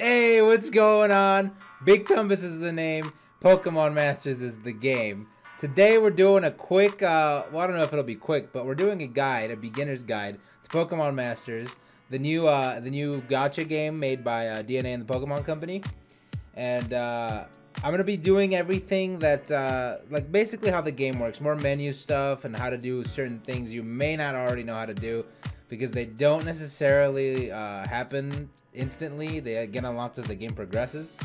Hey, what's going on? Big Tumbus is the name. Pokemon Masters is the game. Today we're doing a quick, well, I don't know if it'll be quick, but we're doing a guide, a beginner's guide to Pokemon Masters, the new gacha game made by DNA and the Pokemon Company. And I'm gonna be doing everything that, like basically how the game works, more menu stuff and how to do certain things you may not already know how to do, because they don't necessarily happen instantly. They get unlocked as the game progresses.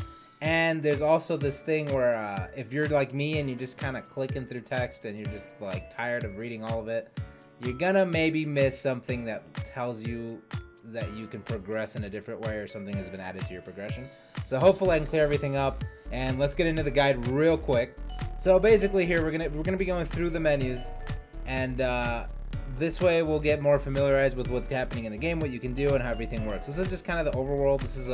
And there's also this thing where if you're like me and you're just kind of clicking through text and you're just like tired of reading all of it, you're gonna maybe miss something that tells you that you can progress in a different way, or something has been added to your progression. So hopefully I can clear everything up, and let's get into the guide real quick. So basically here we're gonna be going through the menus, and this way we'll get more familiarized with what's happening in the game, what you can do, and how everything works. This is just kind of the overworld. This is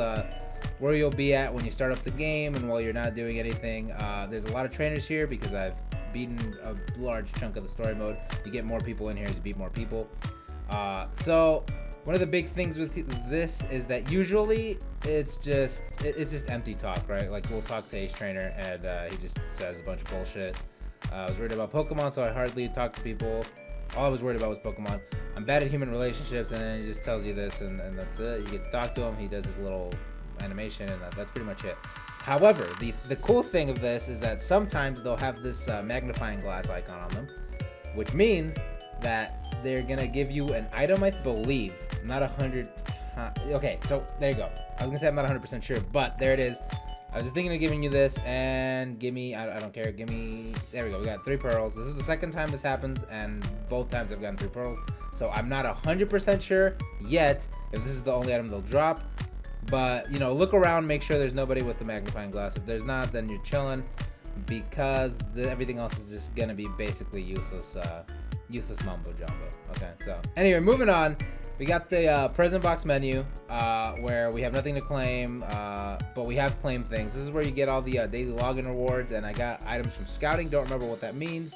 where you'll be at when you start up the game and while you're not doing anything. There's a lot of trainers here because I've beaten a large chunk of the story mode. You get more people in here as you beat more people. So one of the big things with this is that usually it's just empty talk, right? Like we'll talk to Ace Trainer and he just says a bunch of bullshit. I was worried about Pokemon, so I hardly talk to people. All I was worried about was Pokemon. I'm bad at human relationships, and then he just tells you this, and that's it. You get to talk to him. He does his little animation, and that's pretty much it. However, the cool thing of this is that sometimes they'll have this magnifying glass icon on them, which means that they're gonna give you an item, I believe. I'm not 100. Okay, so there you go. I was gonna say I'm not 100% sure, but there it is. I was just thinking of giving you this, and give me, I don't care, give me, there we go, we got 3 pearls. This is the second time this happens, and both times I've gotten 3 pearls. So I'm not 100% sure yet if this is the only item they'll drop. But, you know, look around, make sure there's nobody with the magnifying glass. If there's not, then you're chilling, because everything else is just gonna be basically useless mumbo jumbo. Okay, so anyway, moving on. We got the present box menu where we have nothing to claim, but we have claimed things. This is where you get all the daily login rewards, and I got items from scouting. Don't remember what that means,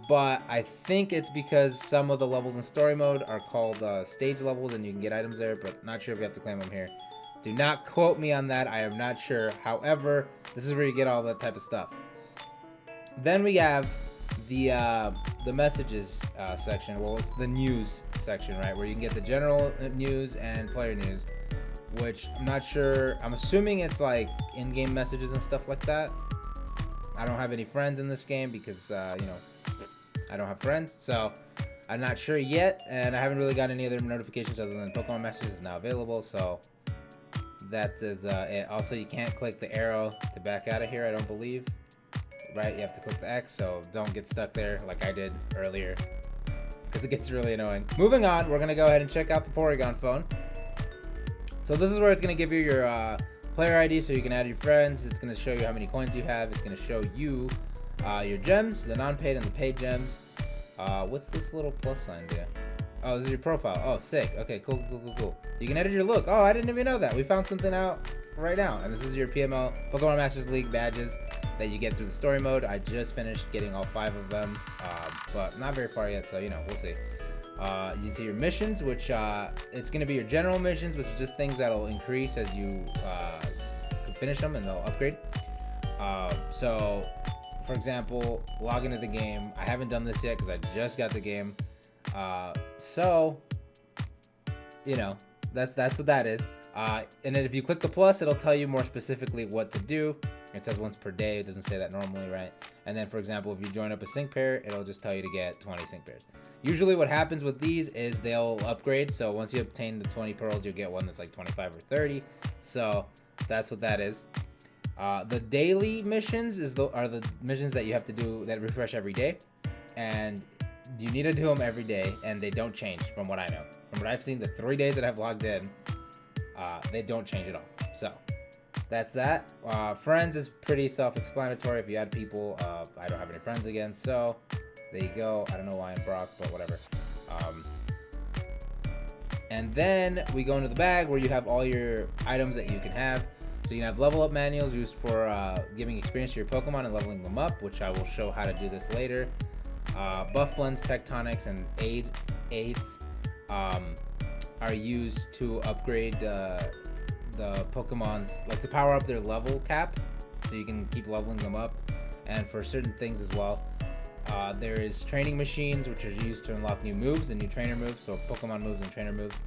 but I think it's because some of the levels in story mode are called stage levels, and you can get items there, but not sure if you have to claim them here. Do not quote me on that. I am not sure. However, this is where you get all that type of stuff. Then we have the messages section. Well, it's the news section, right, where you can get the general news and player news, which I'm not sure. I'm assuming it's like in-game messages and stuff like that. I don't have any friends in this game because you know, I don't have friends, so I'm not sure yet, and I haven't really got any other notifications other than Pokemon messages is now available. So that is it. Also, you can't click the arrow to back out of here, I don't believe. Right, you have to click the X, so don't get stuck there like I did earlier, because it gets really annoying. Moving on, we're gonna go ahead and check out the Porygon Phone. So this is where it's gonna give you your player ID, so you can add your friends. It's gonna show you how many coins you have. It's gonna show you your gems, the non-paid and the paid gems. What's this little plus sign do? Oh, this is your profile. Oh, sick. Okay, cool. You can edit your look. Oh, I didn't even know that. We found something out right now, and this is your PML Pokemon Masters League badges that you get through the story mode. I just finished getting all 5 of them, but not very far yet, so you know, we'll see. You can see your missions, which it's going to be your general missions, which is just things that'll increase as you can finish them, and they'll upgrade. So, for example, log into the game. I haven't done this yet because I just got the game. So, you know, that's what that is. And then if you click the plus, it'll tell you more specifically what to do. It says once per day. It doesn't say that normally, right? And then, for example, if you join up a sync pair, it'll just tell you to get 20 sync pairs. Usually what happens with these is they'll upgrade. So once you obtain the 20 pearls, you'll get one that's like 25 or 30. So that's what that is. The daily missions are the missions that you have to do that refresh every day. And you need to do them every day, and they don't change from what I know. From what I've seen, the 3 days that I've logged in, they don't change at all. So that's that. Friends is pretty self-explanatory. If you add people, I don't have any friends again, so there you go. I don't know why I'm Brock, but whatever. And then we go into the bag where you have all your items that you can have. So you can have level up manuals used for giving experience to your Pokemon and leveling them up, which I will show how to do this later. Buff blends, tectonics, and aids are used to upgrade the Pokemon's, like, to power up their level cap, so you can keep leveling them up, and for certain things as well. There is training machines, which are used to unlock new moves and new trainer moves, so Pokemon moves and trainer moves.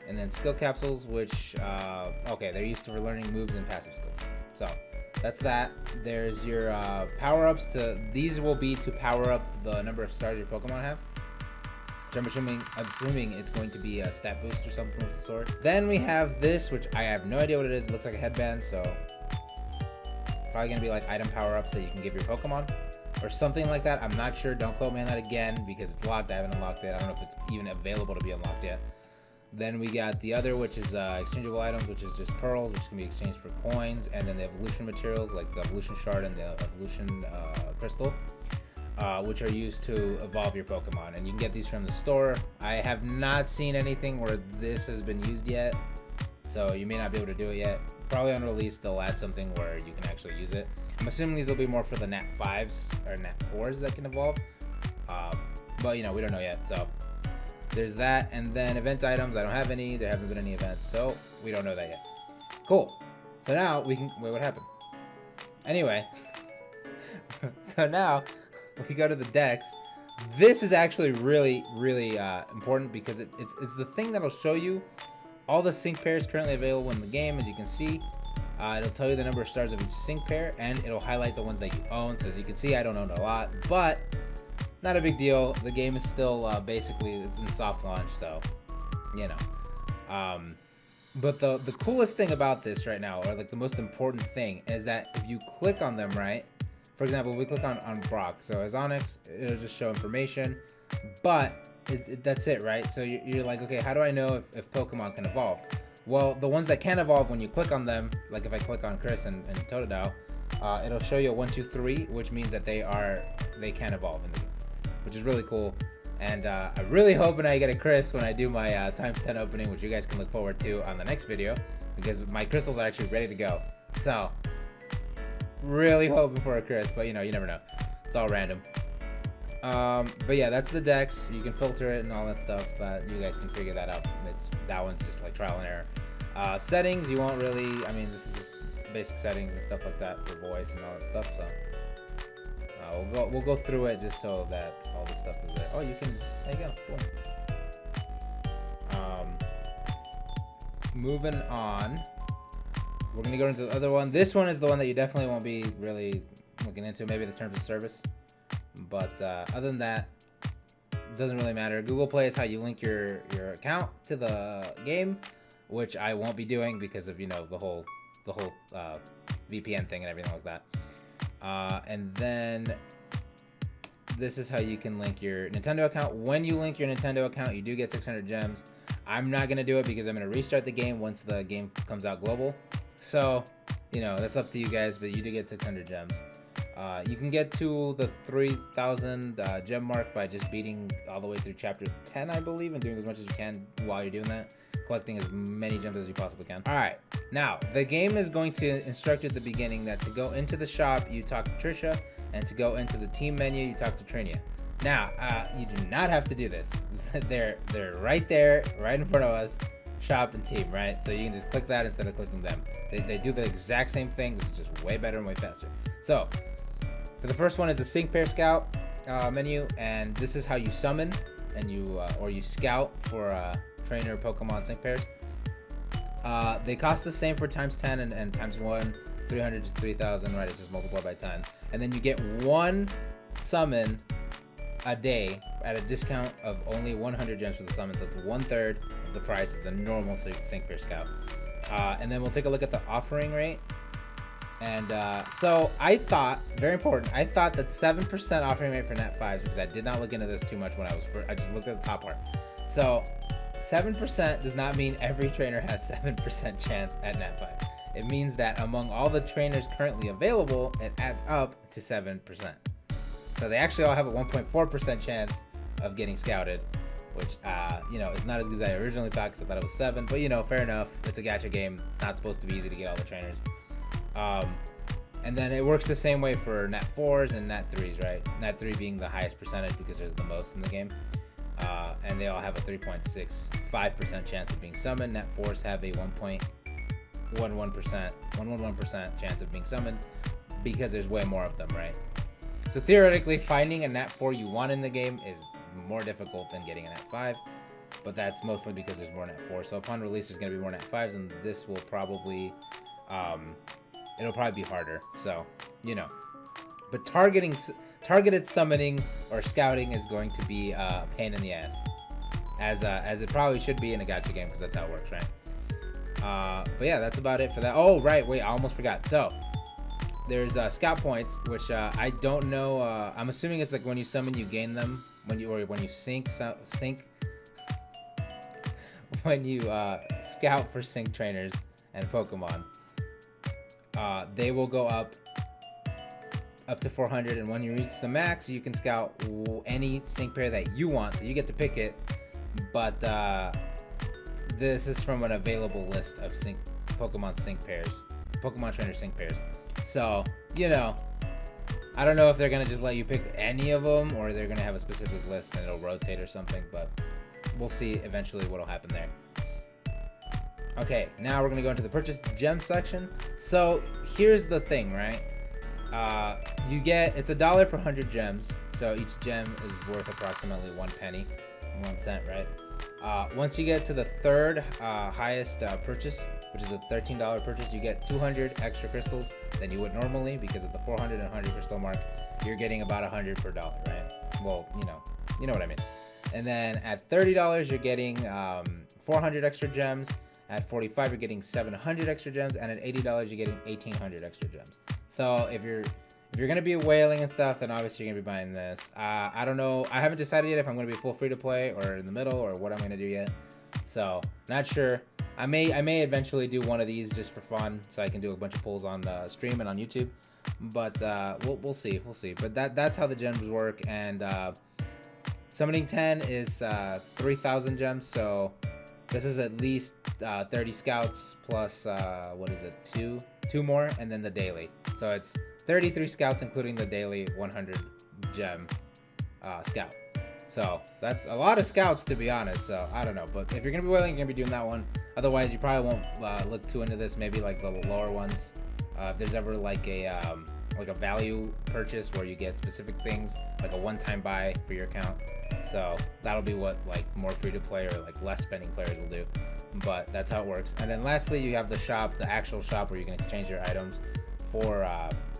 And then skill capsules, which, okay, they're used for learning moves and passive skills. So that's that. There's your power-ups. These will be to power up the number of stars your Pokemon have. Which I'm assuming it's going to be a stat boost or something of the sort. Then we have this, which I have no idea what it is. It looks like a headband, so probably gonna be like item power-ups that you can give your Pokemon or something like that. I'm not sure. Don't quote me on that again because it's locked. I haven't unlocked it. I don't know if it's even available to be unlocked yet. Then we got the other, which is exchangeable items, which is just pearls, which can be exchanged for coins. And then the evolution materials, like the evolution shard and the evolution crystal, which are used to evolve your Pokemon. And you can get these from the store. I have not seen anything where this has been used yet, so you may not be able to do it yet. Probably on release, they'll add something where you can actually use it. I'm assuming these will be more for the Nat 5s or Nat 4s that can evolve. But, you know, we don't know yet, so there's that. And then event items, I don't have any. There haven't been any events, so we don't know that yet. Cool. So now we can... Wait, what happened? Anyway. So now we go to the decks. This is actually really, really important because it's the thing that'll show you all the sync pairs currently available in the game. As you can see, it'll tell you the number of stars of each sync pair, and it'll highlight the ones that you own. So as you can see, I don't own a lot, but not a big deal. The game is still basically, it's in soft launch, so you know. But the coolest thing about this right now, or like the most important thing, is that if you click on them, right? For example, if we click on Brock, so as Onyx, it'll just show information, but that's it, right? So you're like, okay, how do I know if Pokemon can evolve? Well, the ones that can evolve, when you click on them, like if I click on Chris and Totodile, it'll show you a 1, 2, 3, which means that they can evolve in the game, which is really cool. And I'm really hoping I get a Chris when I do my times 10 opening, which you guys can look forward to on the next video, because my crystals are actually ready to go. So really hoping for a Chris, but you know, you never know. It's all random. But yeah, that's the decks. You can filter it and all that stuff. You guys can figure that out. That one's just like trial and error. Settings, you won't really, I mean, this is just basic settings and stuff like that for voice and all that stuff. So we'll go through it just so that all this stuff is there. Oh, you can, there you go, boom. Moving on, we're gonna go into the other one. This one is the one that you definitely won't be really looking into, maybe the terms of service. But other than that, it doesn't really matter. Google Play is how you link your account to the game, which I won't be doing because of, you know, the whole VPN thing and everything like that. And then this is how you can link your Nintendo account. When you link your Nintendo account, you do get 600 gems. I'm not gonna do it because I'm gonna restart the game once the game comes out global. So, you know, that's up to you guys, but you do get 600 gems. You can get to the 3,000 gem mark by just beating all the way through chapter 10, I believe, and doing as much as you can while you're doing that, collecting as many gems as you possibly can. All right, now the game is going to instruct you at the beginning that to go into the shop, you talk to Trisha, and to go into the team menu, you talk to Trinia. Now, you do not have to do this. They're right there, right in front of us. Shop and team, right? So you can just click that instead of clicking them. They do the exact same thing. This is just way better and way faster. So for the first one is the Sync Pair Scout menu, and this is how you summon and you scout for trainer Pokemon sync pairs. They cost the same for times 10 and times 1, 300 to 3,000, right? It's just multiplied by 10, and then you get one summon a day at a discount of only 100 gems for the summon, so it's 1/3 of the price of the normal Sync Pair Scout. And then we'll take a look at the offering rate. And so I thought, very important, I thought that 7% offering rate for Nat 5s, because I did not look into this too much when I just looked at the top part. So 7% does not mean every trainer has 7% chance at Nat 5. It means that among all the trainers currently available, it adds up to 7%. So they actually all have a 1.4% chance of getting scouted, which, you know, is not as good as I originally thought, because I thought it was 7, but, you know, fair enough. It's a gacha game. It's not supposed to be easy to get all the trainers. And then it works the same way for Nat 4s and Nat 3s, right? Nat 3 being the highest percentage because there's the most in the game. And they all have a 3.65% chance of being summoned. Nat 4s have a 111% chance of being summoned because there's way more of them, right? So theoretically, finding a Nat 4 you want in the game is more difficult than getting a Nat 5, but that's mostly because there's more Nat 4. So upon release, there's going to be more Nat 5s, and this will probably, it'll probably be harder. So, you know, but targeted summoning or scouting is going to be a pain in the ass, as it probably should be in a gacha game, because that's how it works, right? But yeah, that's about it for that. Oh, right, wait, I almost forgot. So there's scout points, which I don't know. I'm assuming it's like when you summon, you gain them. When you sync, when you scout for sync trainers and Pokemon, they will go up to 400, and when you reach the max, you can scout any sync pair that you want. So you get to pick it, but this is from an available list of Pokemon trainer sync pairs. So, you know, I don't know if they're gonna just let you pick any of them, or they're gonna have a specific list and it'll rotate or something, but we'll see eventually what'll happen there. Okay, now we're gonna go into the purchase gem section. So here's the thing, right? It's $1 per 100 gems, so each gem is worth approximately 1 penny, 1 cent, right? Once you get to the third highest purchase, which is a $13 purchase, you get 200 extra crystals than you would normally, because at the 400 and 100 crystal mark, you're getting about 100 per dollar, right? Well, you know what I mean. And then at $30, you're getting 400 extra gems. At $45, you're getting 700 extra gems, and at $80, you're getting 1,800 extra gems. So if you're gonna be whaling and stuff, then obviously you're gonna be buying this. I don't know. I haven't decided yet if I'm gonna be full free to play or in the middle or what I'm gonna do yet. So not sure. I may eventually do one of these just for fun, so I can do a bunch of pulls on the stream and on YouTube. But we'll see. But that's how the gems work. And summoning 10 is 3,000 gems. So this is at least 30 scouts plus what is it? Two more, and then the daily. So it's 33 scouts, including the daily 100 gem scout. So that's a lot of scouts, to be honest. So I don't know, but if you're gonna be willing, you're gonna be doing that one. Otherwise, you probably won't look too into this. Maybe like the lower ones. If there's ever like a value purchase where you get specific things, like a one-time buy for your account. So that'll be what like more free to play or like less spending players will do. But that's how it works. And then lastly, you have the shop, the actual shop where you can exchange your items for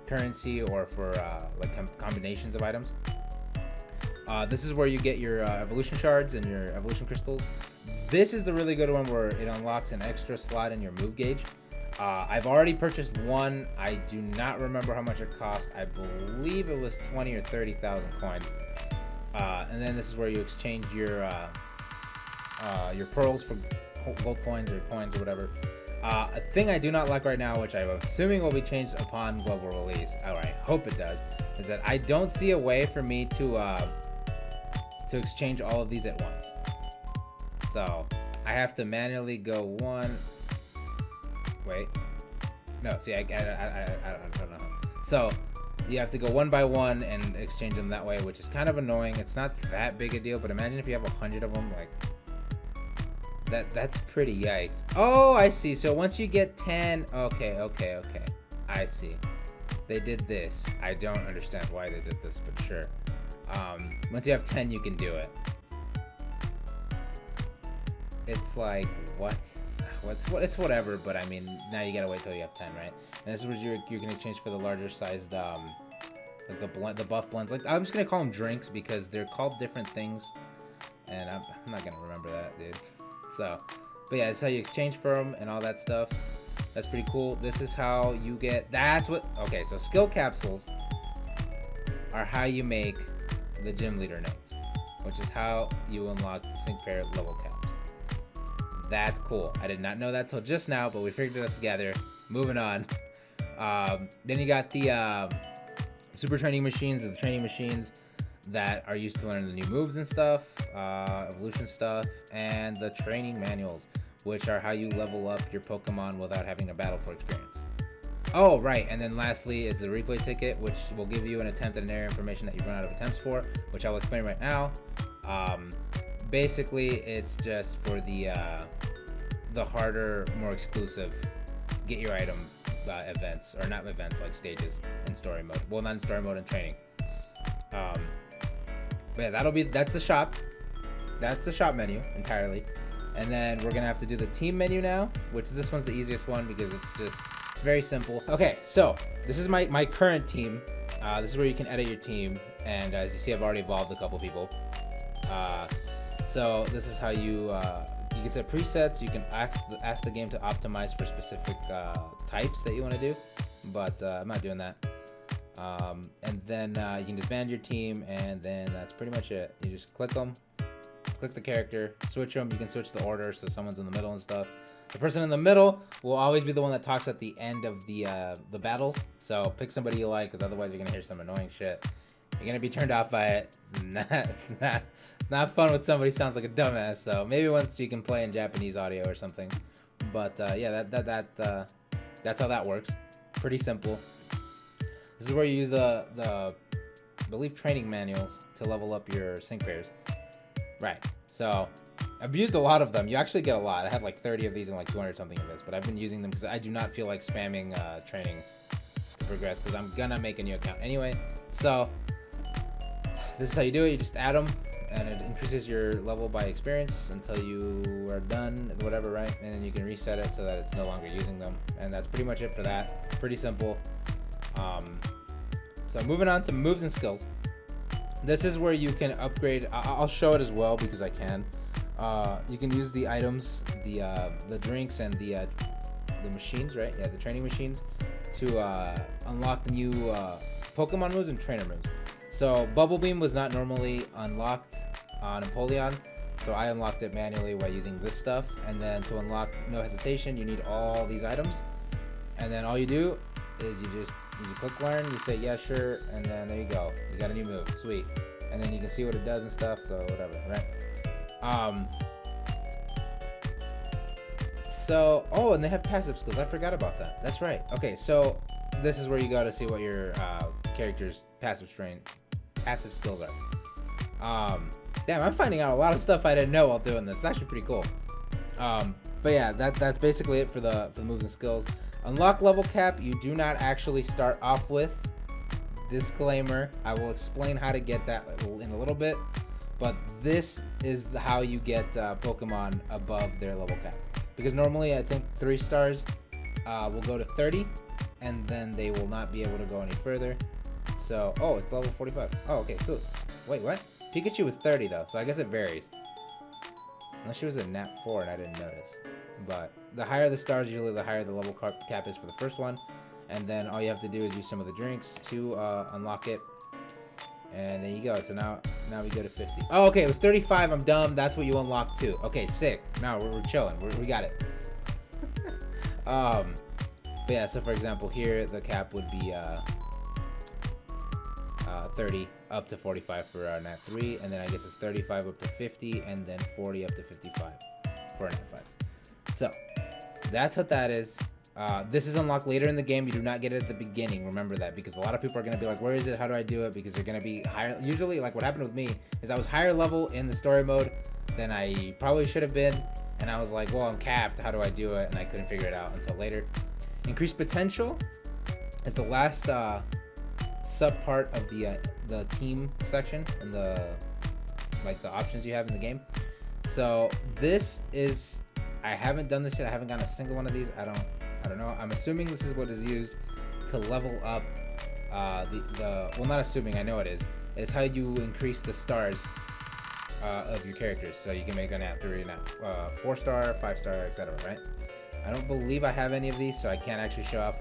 currency or for like combinations of items. This is where you get your evolution shards and your evolution crystals. This is the really good one where it unlocks an extra slot in your move gauge. I've already purchased one. I do not remember how much it cost. I believe it was 20 or 30,000 coins. And then this is where you exchange your pearls for gold coins or whatever. A thing I do not like right now, which I'm assuming will be changed upon global release, or I hope it does, is that I don't see a way for me to exchange all of these at once. So I have to manually go one. Wait, no. See, I don't know. So you have to go one by one and exchange them that way, which is kind of annoying. It's not that big a deal, but imagine if you have 100 of them, like that's pretty yikes. Oh, I see. So once you get 10, okay. I see. They did this. I don't understand why they did this, but sure. Once you have 10, you can do it. It's like, what? It's whatever, but I mean, now you gotta wait till you have 10, right? And this is where you're gonna change for the larger sized, like the buff blends. Like, I'm just gonna call them drinks because they're called different things, and I'm not gonna remember that, dude. So, but yeah, that's how you exchange for them and all that stuff. That's pretty cool. This is how you get. Okay, so skill capsules are how you make the gym leader notes, which is how you unlock sync pair level caps. That's cool. I did not know that till just now, but we figured it out together. Moving on. Then you got the super training machines, or the training machines that are used to learn the new moves and stuff, evolution stuff, and the training manuals, which are how you level up your Pokemon without having to battle for experience. Oh, right, and then lastly is the replay ticket, which will give you an attempt at an area information that you've run out of attempts for, which I'll explain right now. Basically, it's just for the harder, more exclusive get your item events, or not events, like stages in story mode. Well, not in story mode, in training. But yeah, that's the shop. That's the shop menu entirely. And then we're gonna have to do the team menu now, which this one's the easiest one because it's very simple. Okay, so this is my current team. This is where you can edit your team, and as you see, I've already evolved a couple people. So this is how you can set presets. You can ask the game to optimize for specific types that you want to do, but I'm not doing that. And then you can disband your team, and then that's pretty much it. You just click them, click the character, switch them. You can switch the order, so someone's in the middle and stuff. The person in the middle will always be the one that talks at the end of the battles. So pick somebody you like, because otherwise you're gonna hear some annoying shit. You're gonna be turned off by it. It's not fun when somebody sounds like a dumbass. So maybe once you can play in Japanese audio or something. But yeah, that's how that works. Pretty simple. This is where you use the I believe training manuals to level up your sync pairs. Right. So I've used a lot of them. You actually get a lot. I have like 30 of these and like 200 something of this, but I've been using them because I do not feel like spamming training to progress, because I'm gonna make a new account anyway. So this is how you do it. You just add them, and it increases your level by experience until you are done, whatever, right? And then you can reset it so that it's no longer using them. And that's pretty much it for that. It's pretty simple. So moving on to moves and skills. This is where you can upgrade. I'll show it as well because I can. You can use the items, the drinks, and the machines, right? Yeah, the training machines to unlock the new Pokemon moves and trainer moves. So Bubble Beam was not normally unlocked on Empoleon, so I unlocked it manually by using this stuff. And then to unlock No Hesitation, you need all these items. And then all you do is you click learn, you say yeah, sure, and then there you go. You got a new move, sweet. And then you can see what it does and stuff, so whatever, right? So, oh, and they have passive skills. I forgot about that. That's right. Okay, so this is where you go to see what your character's passive skills are. Damn, I'm finding out a lot of stuff I didn't know while doing this. It's actually pretty cool. But yeah, that's basically it for the moves and skills. Unlock level cap, you do not actually start off with. Disclaimer, I will explain how to get that in a little bit, but this is how you get Pokemon above their level cap. Because normally I think 3 stars will go to 30, and then they will not be able to go any further. So, oh, it's level 45. Oh, okay, so, wait, what? Pikachu was 30 though, so I guess it varies. Unless she was a Nat 4 and I didn't notice. But the higher the stars, usually the higher the level cap is for the first one. And then all you have to do is use some of the drinks to unlock it. And there you go. So now we go to 50. Oh, okay, it was 35. I'm dumb. That's what you unlock too. Okay, sick. Now we're chilling. We got it. But yeah, so for example, here the cap would be 30 up to 45 for Nat 3, and then I guess it's 35 up to 50, and then 40 up to 55 for Nat 5. So that's what that is. This is unlocked later in the game. You do not get it at the beginning. Remember that, because a lot of people are going to be like, where is it? How do I do it? Because they're going to be higher. Usually, like what happened with me is I was higher level in the story mode than I probably should have been. And I was like, well, I'm capped. How do I do it? And I couldn't figure it out until later. Increased potential is the last sub part of the team section and the options you have in the game. So this is, I haven't done this yet. I haven't gotten a single one of these. I don't know. I'm assuming this is what is used to level up well, not assuming, I know it is. It's how you increase the stars of your characters. So you can make a Nat 3, Nat 4 star, 5 star, etc. Right? I don't believe I have any of these, so I can't actually show off.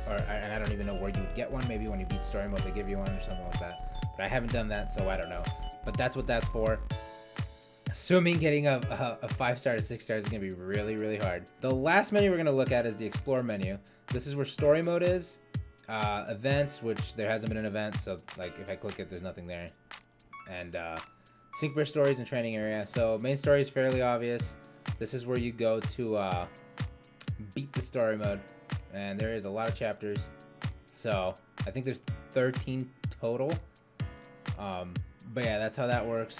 And I don't even know where you would get one. Maybe when you beat story mode, they give you one or something like that. But I haven't done that, so I don't know. But that's what that's for. Assuming getting a 5 star to 6 stars is going to be really, really hard. The last menu we're going to look at is the Explore menu. This is where story mode is. Events, which there hasn't been an event, so like if I click it, there's nothing there. And sync for stories and training area. So main story is fairly obvious. This is where you go to beat the story mode. And there is a lot of chapters. So I think there's 13 total. But yeah, that's how that works.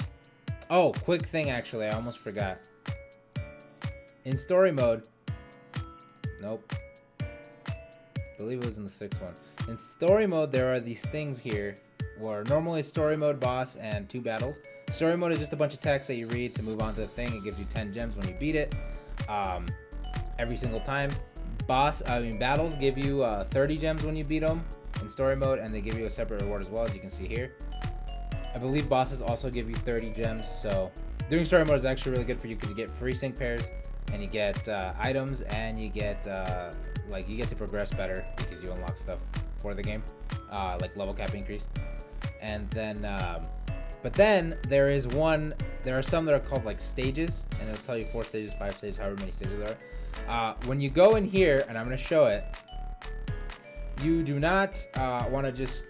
Oh, quick thing actually, I almost forgot. In story mode, nope, believe it was in the 6th one. In story mode, there are these things here, where normally story mode, boss, and 2 battles. Story mode is just a bunch of text that you read to move on to the thing. It gives you 10 gems when you beat it, every single time. Battles give you 30 gems when you beat them in story mode, and they give you a separate reward as well, as you can see here. I believe bosses also give you 30 gems, so doing story mode is actually really good for you because you get free sync pairs, and you get items, and you get you get to progress better because you unlock stuff for the game, like level cap increase. And then but then there are some that are called like stages, and it'll tell you 4 stages, 5 stages, however many stages there are. When you go in here, and I'm going to show it, you do not want to just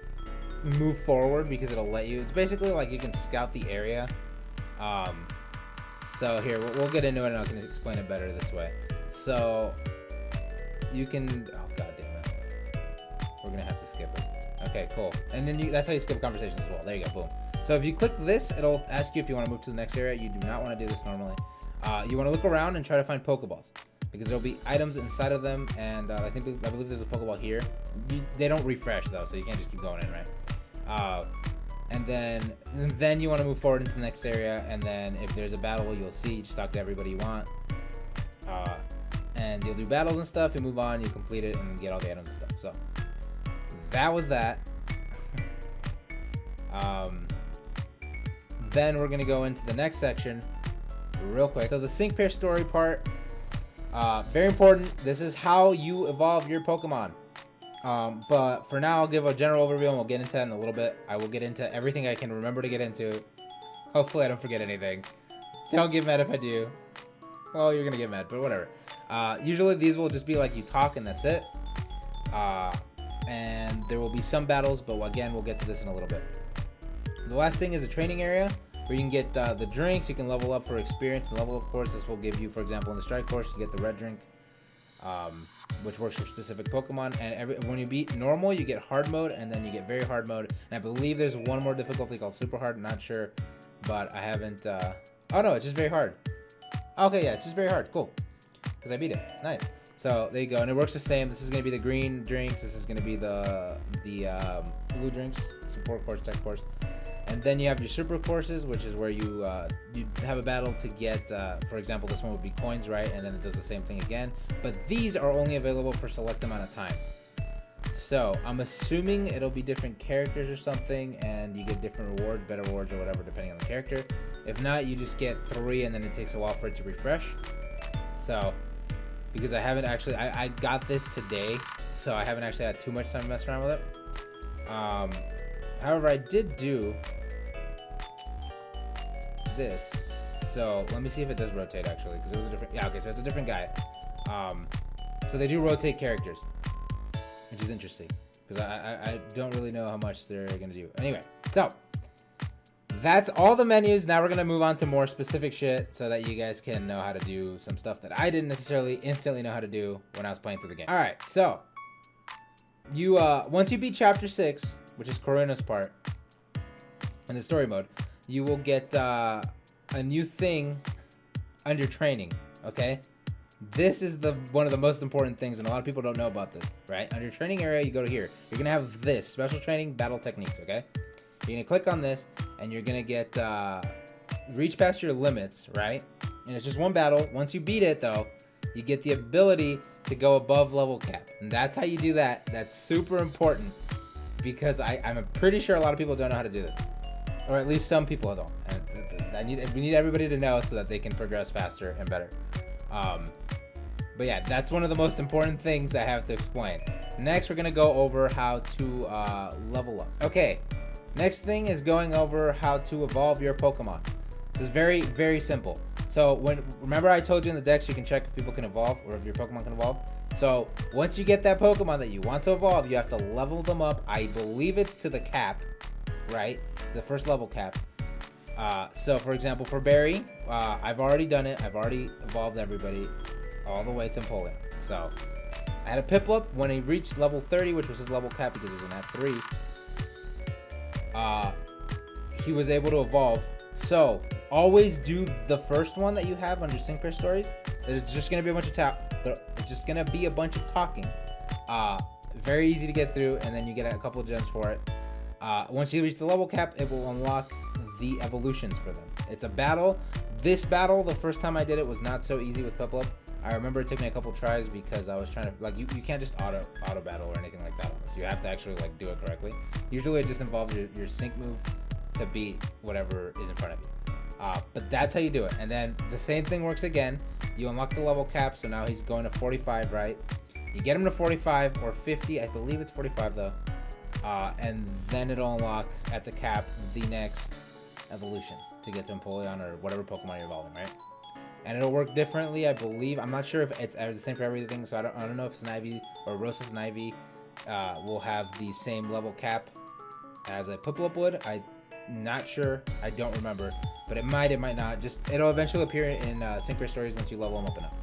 move forward because it'll let you. It's basically like you can scout the area. So here, we'll get into it and I can explain it better this way. So you can, oh god damn it, we're gonna have to skip it. Okay, cool. And then that's how you skip conversations as well. There you go, boom. So if you click this, it'll ask you if you want to move to the next area. You do not want to do this normally. You want to look around and try to find Pokeballs, because there'll be items inside of them, and I believe there's a Pokeball here. They don't refresh though, so you can't just keep going in, right? And then you want to move forward into the next area, and then if there's a battle, you'll see, you just talk to everybody you want, and you'll do battles and stuff. You move on, you complete it, and get all the items and stuff. So that was that. Then we're gonna go into the next section real quick. So the sync pair story part, very important. This is how you evolve your Pokemon. But for now, I'll give a general overview, and we'll get into that in a little bit. I will get into everything I can remember to get into. Hopefully I don't forget anything. Don't get mad if I do. Well, you're gonna get mad, but whatever. Usually these will just be like you talk and that's it. And there will be some battles, but again, we'll get to this in a little bit. The last thing is a training area where you can get the drinks. You can level up for experience and level up course. This will give you, for example, in the strike course, you get the red drink, which works for specific Pokemon. And when you beat normal, you get hard mode, and then you get very hard mode. And I believe there's one more difficulty called super hard. I'm not sure, but I haven't. Oh no, it's just very hard. Okay, yeah, it's just very hard. Cool, because I beat it. Nice. So there you go, and it works the same. This is gonna be the green drinks. This is gonna be the blue drinks, support course, tech course. And then you have your super courses, which is where you have a battle to get, for example, this one would be coins, right? And then it does the same thing again. But these are only available for a select amount of time. So I'm assuming it'll be different characters or something, and you get different rewards, better rewards or whatever, depending on the character. If not, you just get 3, and then it takes a while for it to refresh. So, because I haven't actually, I got this today, so I haven't actually had too much time to mess around with it. However, I did do this, so let me see if it does rotate actually, because it was a different, yeah, okay, so it's a different guy. So they do rotate characters, which is interesting, because I don't really know how much they're gonna do. Anyway, so that's all the menus. Now we're gonna move on to more specific shit, so that you guys can know how to do some stuff that I didn't necessarily instantly know how to do when I was playing through the game. All right, so you once you beat chapter 6, which is Coruna's part, in the story mode, you will get a new thing under training, okay? This is one of the most important things, and a lot of people don't know about this, right? Under training area, you go to here. You're gonna have this, special training, battle techniques, okay? You're gonna click on this, and you're gonna get, reach past your limits, right? And it's just one battle. Once you beat it, though, you get the ability to go above level cap. And that's how you do that. That's super important, because I'm pretty sure a lot of people don't know how to do this, or at least some people don't. And we need everybody to know so that they can progress faster and better. But yeah, that's one of the most important things I have to explain. Next, we're gonna go over how to level up. Okay, next thing is going over how to evolve your Pokemon. This is very, very simple. So remember I told you in the decks you can check if people can evolve, or if your Pokemon can evolve. So once you get that Pokemon that you want to evolve, you have to level them up. I believe it's to the cap, right? The first level cap. So for example, for Barry, I've already done it. I've already evolved everybody all the way to Empoleon. So I had a Piplup. When he reached level 30, which was his level cap because he was in at 3, he was able to evolve. So always do the first one that you have under sync pair stories. There's just gonna be a bunch of it's just gonna be a bunch of talking. very easy to get through, and then you get a couple of gems for it. Once you reach the level cap, it will unlock the evolutions for them. It's a battle. This battle, the first time I did it, was not so easy with Piplup. I remember it took me a couple tries because I was trying to, like, you can't just auto battle or anything like that on this. You have to actually, like, do it correctly. Usually it just involves your sync move to beat whatever is in front of you. But that's how you do it. And then the same thing works again. You unlock the level cap, so now he's going to 45, right? You get him to 45 or 50. I believe it's 45 though. And then it'll unlock at the cap the next evolution to get to Empoleon or whatever Pokemon you're evolving, right? And it'll work differently, I believe. I'm not sure if it's the same for everything, so I don't know if Snivy or Rosa's Snivy will have the same level cap as a Piplup would. I'm not sure. I don't remember, but it might not. It'll eventually appear in Synchro Stories once you level them up enough.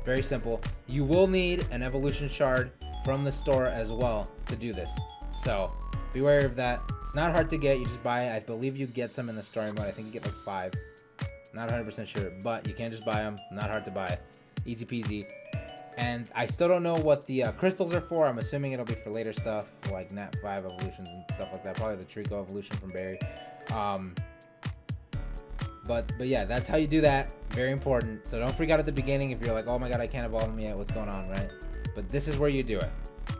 Very simple. You will need an evolution shard from the store as well to do this, so be aware of that. It's not hard to get. You just buy it. I believe you get some in the story mode. I think you get like 5. Not 100% sure, but you can just buy them. Not hard to buy. Easy peasy. And I still don't know what the crystals are for. I'm assuming it'll be for later stuff like Nat 5 evolutions and stuff like that. Probably the Trico evolution from Barry. But yeah, that's how you do that. Very important. So don't freak out at the beginning if you're like, oh my god, I can't evolve them yet. What's going on, right? But this is where you do it.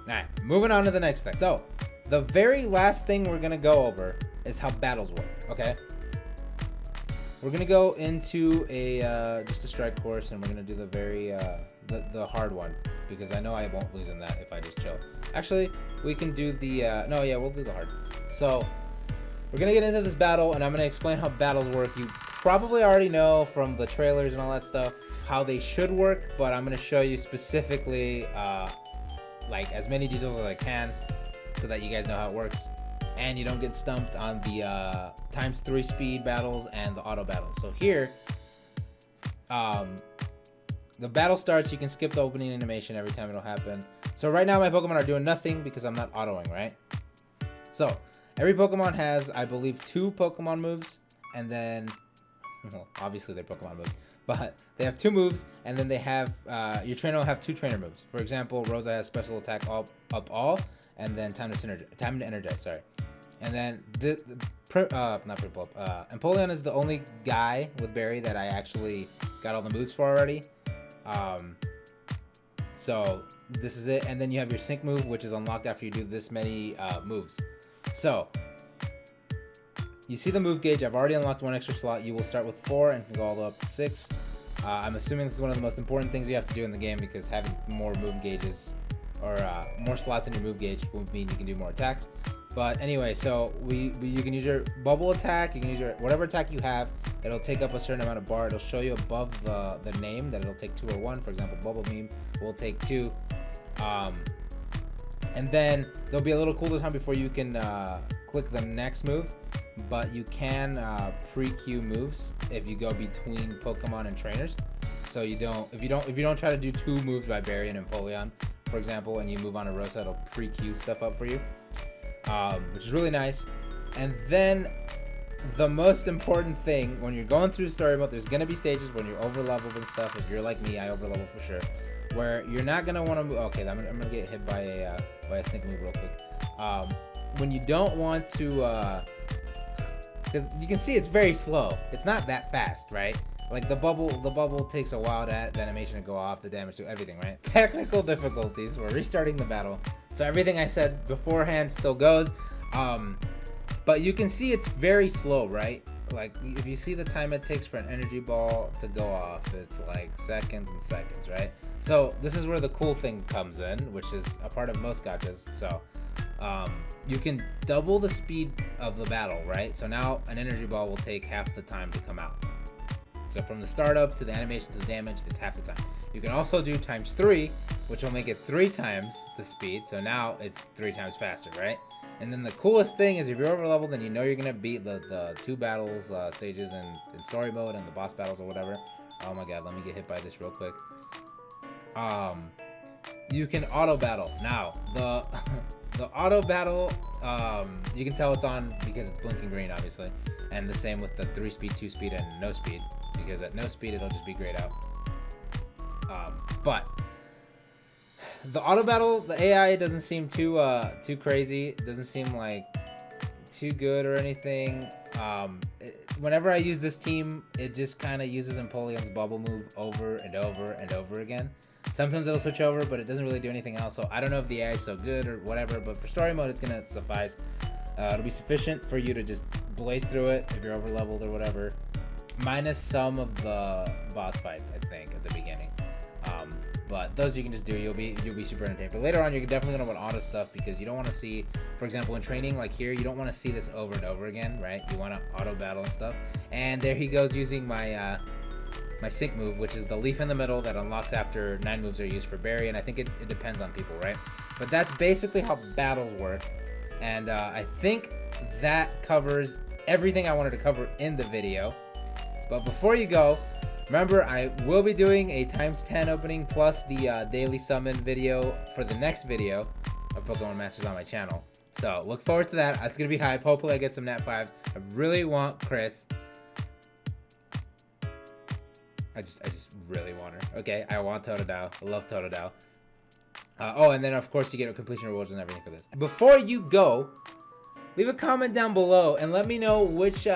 Alright, moving on to the next thing. So the very last thing we're gonna go over is how battles work. Okay. We're gonna go into a just a strike course, and we're gonna do the very the hard one because I know I won't lose in that if I just chill. Actually, we can do the no, yeah, we'll do the hard. So we're gonna get into this battle, and I'm gonna explain how battles work. You probably already know from the trailers and all that stuff how they should work, but I'm gonna show you specifically like as many details as I can so that you guys know how it works. And you don't get stumped on the ×3 speed battles and the auto battles. So here, the battle starts. You can skip the opening animation every time it'll happen. So right now my Pokemon are doing nothing because I'm not autoing, right? So every Pokemon has, I believe, 2 Pokemon moves, and then, well, obviously they're Pokemon moves, but they have 2 moves, and then they have, your trainer will have 2 trainer moves. For example, Rosa has special attack up all, and then time to energize, sorry. And then Empoleon is the only guy with Barry that I actually got all the moves for already. So this is it. And then you have your sync move, which is unlocked after you do this many moves. So you see the move gauge. I've already unlocked 1 extra slot. You will start with 4 and can go all the way up to 6. I'm assuming this is one of the most important things you have to do in the game because having more move gauges or more slots in your move gauge will mean you can do more attacks. But anyway, so you can use your bubble attack. You can use your whatever attack you have. It'll take up a certain amount of bar. It'll show you above the name that it'll take 2 or 1. For example, Bubble Beam will take 2. And then there'll be a little cooldown time before you can click the next move. But you can pre-queue moves if you go between Pokemon and trainers. So if you don't try to do 2 moves by Barry and Empoleon, for example, and you move on to Rosa, it'll pre-queue stuff up for you. Which is really nice. And then the most important thing when you're going through story mode, there's gonna be stages when you're over leveled and stuff. If you're like me, I over level for sure. Where you're not gonna want to move. Okay, I'm gonna get hit by a sync move real quick. When you don't want to, because you can see it's very slow. It's not that fast, right? Like the bubble takes a while to the animation to go off, the damage to everything, right? Technical difficulties. We're restarting the battle. So everything I said beforehand still goes, but you can see it's very slow, right? Like if you see the time it takes for an energy ball to go off, it's like seconds and seconds, right? So this is where the cool thing comes in, which is a part of most gachas. So you can double the speed of the battle, right? So now an energy ball will take half the time to come out. So from the startup to the animation to the damage, it's half the time. You can also do ×3, which will make it 3 times the speed. So now it's 3 times faster, right? And then the coolest thing is if you're over leveled, then you know you're gonna beat the 2 battles stages in story mode and the boss battles or whatever. Oh my god, let me get hit by this real quick. You can auto battle. Now the auto battle, you can tell it's on because it's blinking green, obviously. And the same with the 3 speed, 2 speed, and no speed. Because at no speed, it'll just be grayed out. But The auto battle, the AI doesn't seem too crazy. It doesn't seem like too good or anything. Whenever I use this team, it just kind of uses Empoleon's bubble move over and over and over again. Sometimes it'll switch over, but it doesn't really do anything else. So I don't know if the AI is so good or whatever, but for story mode, it's gonna suffice. It'll be sufficient for you to just blaze through it if you're over leveled or whatever, minus some of the boss fights, I think, at the beginning. But those you can just do. You'll be super entertained. But later on, you're definitely gonna want auto stuff because you don't want to see, for example, in training like here, you don't want to see this over and over again, right? You want to auto battle and stuff. And there he goes using my my sync move, which is the leaf in the middle that unlocks after 9 moves are used for berry. And I think it depends on people, right? But that's basically how battles work. And I think that covers everything I wanted to cover in the video. But before you go, remember, I will be doing a ×10 opening plus the daily summon video for the next video of Pokemon Masters on my channel. So look forward to that. It's going to be hype. Hopefully I get some Nat 5s. I really want Chris. I just really want her. Okay, I want Totodile. I love Totodile. Oh, and then of course you get completion rewards and everything for this. Before you go, leave a comment down below and let me know which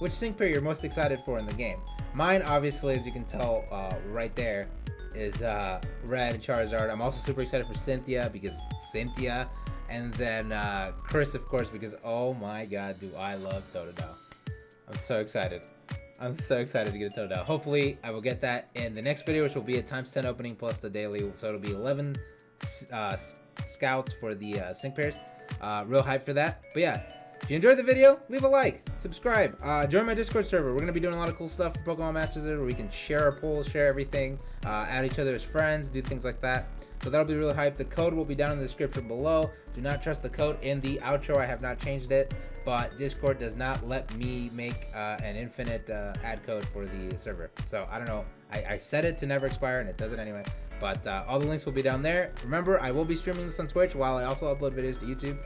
sync pair you're most excited for in the game. Mine, obviously, as you can tell right there, is Red Charizard. I'm also super excited for Cynthia because Cynthia, and then Chris, of course, because oh my god, do I love Totodile. I'm so excited. I'm so excited to get a Totodile. Hopefully, I will get that in the next video, which will be a ×10 opening plus the daily. So it'll be 11 scouts for the sync pairs. Real hype for that. But yeah, if you enjoyed the video, leave a like, subscribe, join my Discord server. We're going to be doing a lot of cool stuff for Pokemon Masters there where we can share our polls, share everything, add each other as friends, do things like that. So that'll be really hype. The code will be down in the description below. Do not trust the code in the outro. I have not changed it, but Discord does not let me make an infinite ad code for the server. So I don't know. I set it to never expire and it does it anyway. But all the links will be down there. Remember, I will be streaming this on Twitch while I also upload videos to YouTube.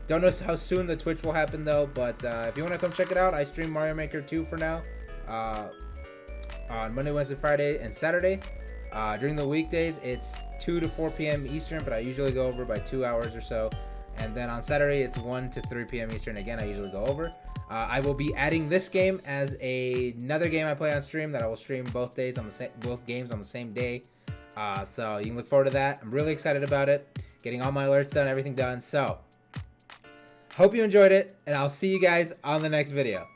Don't know how soon the Twitch will happen though, but if you want to come check it out, I stream Mario Maker 2 for now on Monday, Wednesday, Friday, and Saturday. During the weekdays, it's 2 to 4 p.m. Eastern, but I usually go over by 2 hours or so. And then on Saturday, it's 1 to 3 p.m. Eastern. Again, I usually go over. I will be adding this game as another game I play on stream that I will stream both days on both games on the same day. So you can look forward to that. I'm really excited about it. Getting all my alerts done, everything done. So hope you enjoyed it, and I'll see you guys on the next video.